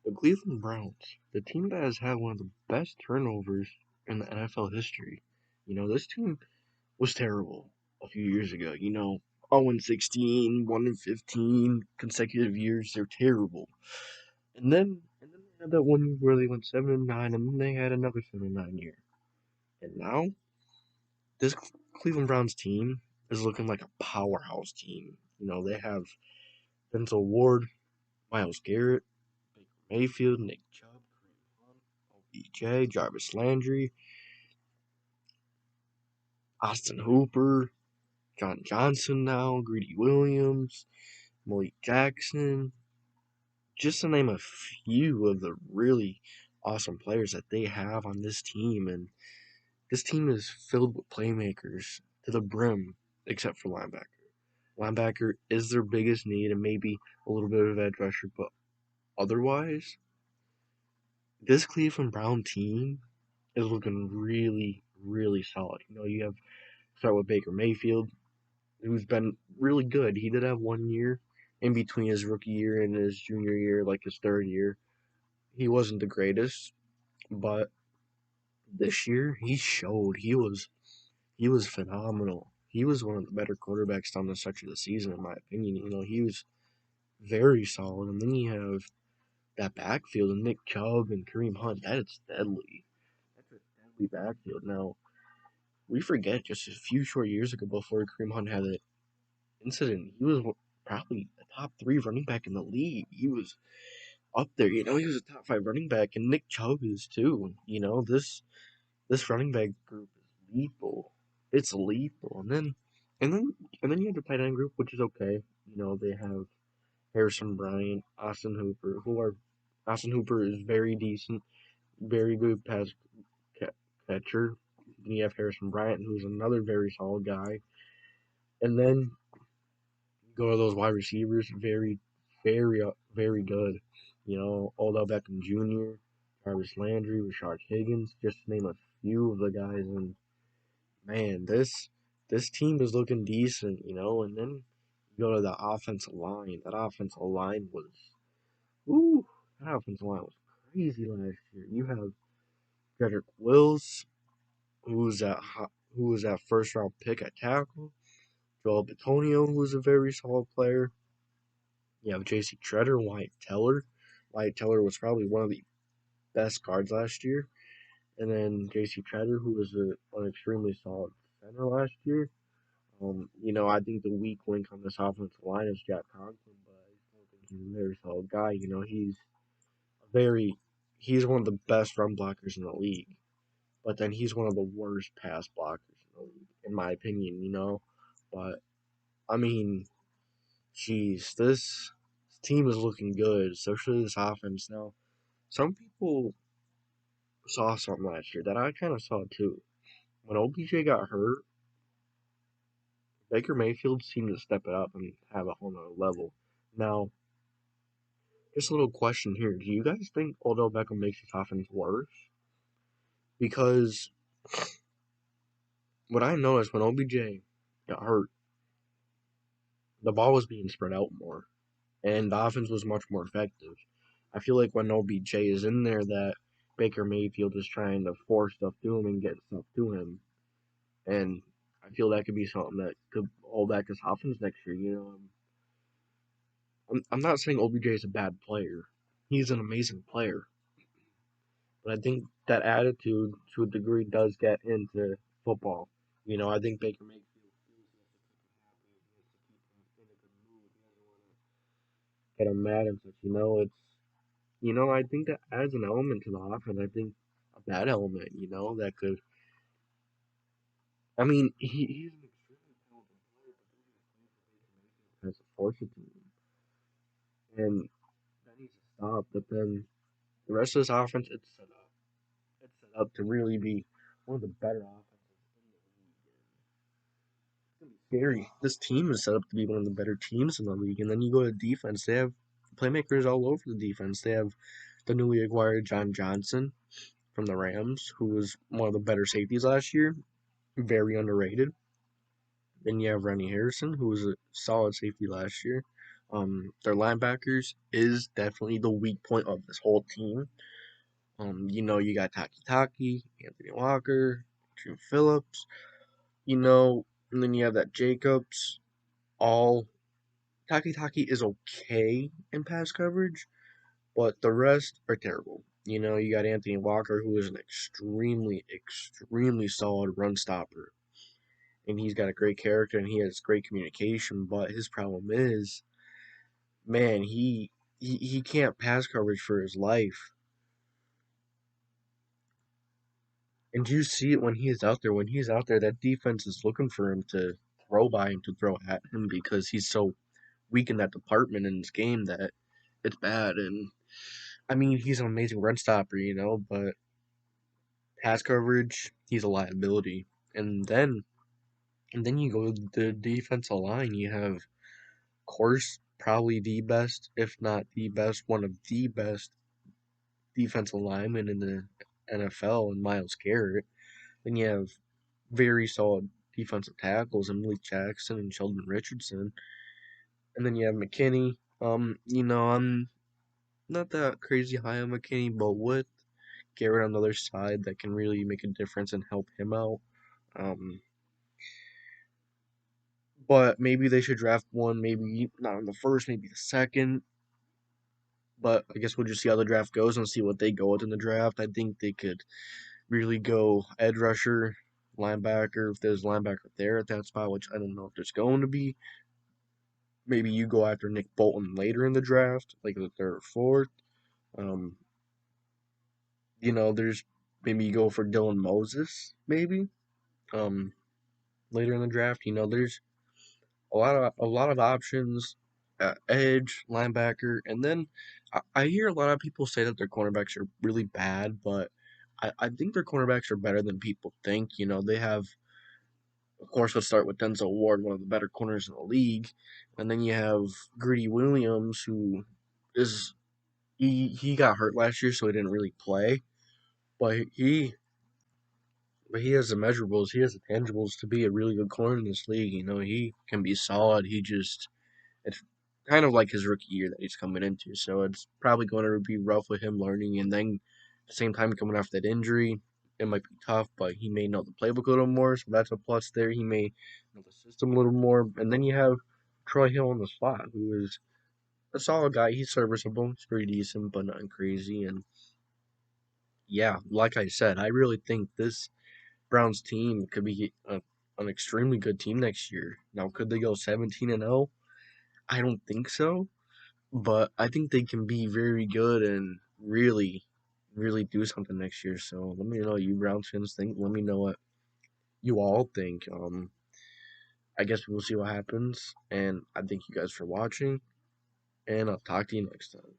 The Cleveland Browns, the team that has had one of the best turnovers in the NFL history. This team was terrible a few years ago. 0-16, 1-15 consecutive years. They're terrible. And then they had that one year where they went 7-9, and then they had another 7-9 year. And now this Cleveland Browns team is looking like a powerhouse team. They have Denzel Ward, Miles Garrett, Baker Mayfield, Nick Chubb, OBJ, Jarvis Landry, Austin Hooper, John Johnson now, Greedy Williams, Malik Jackson, just to name a few of the really awesome players that they have on this team. And this team is filled with playmakers to the brim, except for linebacker. Linebacker is their biggest need and maybe a little bit of edge rusher, but otherwise, this Cleveland Brown team is looking really, really solid. You have start with Baker Mayfield, who's been really good. He did have 1 year in between his rookie year and his junior year, like his third year. He wasn't the greatest, but this year he showed he was phenomenal. He was one of the better quarterbacks down the stretch of the season, in my opinion. He was very solid. And then you have that backfield and Nick Chubb and Kareem Hunt. That is deadly. That's a deadly backfield. Now, we forget just a few short years ago before Kareem Hunt had that incident, he was probably a top three running back in the league. He was up there. He was a top five running back, and Nick Chubb is too. This running back group is lethal. It's lethal. And then you have the tight end group, which is okay. They have Harrison Bryant, Austin Hooper, Austin Hooper is very decent, very good pass catcher. Then you have Harrison Bryant, who's another very solid guy. And then go to those wide receivers, very, very, very good. Odell Beckham Jr., Jarvis Landry, Rashard Higgins, just to name a few of the guys. And man, this team is looking decent. And then you go to the offensive line. That offensive line was, ooh, that offensive line was crazy last year. You have Jedrick Wills, who was that first round pick at tackle. Joel Bitonio, who's a very solid player. You have J.C. Treader, Wyatt Teller. Wyatt Teller was probably one of the best guards last year. And then J.C. Treader, who was an extremely solid center last year. I think the weak link on this offensive line is Jack Conklin, but I still think he's a very solid guy. He's one of the best run blockers in the league. But then he's one of the worst pass blockers in the league, in my opinion. But I mean, jeez, this team is looking good, especially this offense. Now, some people saw something last year that I kind of saw too. When OBJ got hurt, Baker Mayfield seemed to step it up and have a whole nother level. Now, just a little question here. Do you guys think Odell Beckham makes this offense worse? Because what I noticed when OBJ got hurt, the ball was being spread out more, and the offense was much more effective. I feel like when OBJ is in there, that Baker Mayfield is trying to force stuff to him and get stuff to him, and I feel that could be something that could hold back this offense next year. I'm not saying OBJ is a bad player; he's an amazing player, but I think that attitude, to a degree, does get into football. I think Baker Mayfield get him mad and such. I think that adds an element to the offense. I think a bad element, that could. I mean, he's an extremely talented player, but has to force it to him, and that needs to stop. But then the rest of this offense, it's set up. It's set up to really be one of the better offenses in the league. It's gonna be scary. This team is set up to be one of the better teams in the league. And then you go to defense. They have playmakers all over the defense. They have the newly acquired John Johnson from the Rams, who was one of the better safeties last year. Very underrated. Then you have Ronnie Harrison, who was a solid safety last year. Their linebackers is definitely the weak point of this whole team. You got Taki, Anthony Walker, Drew Phillips, and then you have that Jacobs. All Taki is okay in pass coverage, but the rest are terrible. You got Anthony Walker, who is an extremely, extremely solid run stopper, and he's got a great character and he has great communication. But his problem is, man, he can't pass coverage for his life. And you see it when he is out there. When he's out there, that defense is looking for him to throw by him, to throw at him, because he's so weak in that department in this game that it's bad. And I mean, he's an amazing run stopper, but pass coverage, he's a liability. And then you go to the defensive line. You have, of course, probably the best, if not the best, one of the best defensive linemen in the NFL, and Myles Garrett. Then you have very solid defensive tackles in Malik Jackson and Sheldon Richardson. And then you have McKinney. I'm not that crazy high on McKinney, but with Garrett on the other side, that can really make a difference and help him out. Um, but maybe they should draft one, maybe not in the first, maybe the second. But I guess we'll just see how the draft goes and see what they go with in the draft. I think they could really go edge rusher, linebacker, if there's a linebacker there at that spot, which I don't know if there's going to be. Maybe you go after Nick Bolton later in the draft, like the third or fourth. Um, there's maybe you go for Dylan Moses, maybe. Um, Later in the draft, there's a lot of options at edge, linebacker, and then I hear a lot of people say that their cornerbacks are really bad, but I think their cornerbacks are better than people think. They have, of course, let's start with Denzel Ward, one of the better corners in the league, and then you have Greedy Williams, who is he got hurt last year, so he didn't really play, but he has the measurables, he has the tangibles to be a really good corner in this league. He can be solid. It's kind of like his rookie year that he's coming into, so it's probably going to be rough with him learning, and then at the same time coming off that injury, it might be tough, but he may know the playbook a little more, so that's a plus there. He may know the system a little more, and then you have Troy Hill on the spot, who is a solid guy. He's serviceable, he's pretty decent, but nothing crazy, and yeah, like I said, I really think this Browns team could be an extremely good team next year. Now, could they go 17-0? I don't think so, but I think they can be very good and really, really do something next year. So let me know what you Browns fans think. Let me know what you all think. I guess we'll see what happens, and I thank you guys for watching, and I'll talk to you next time.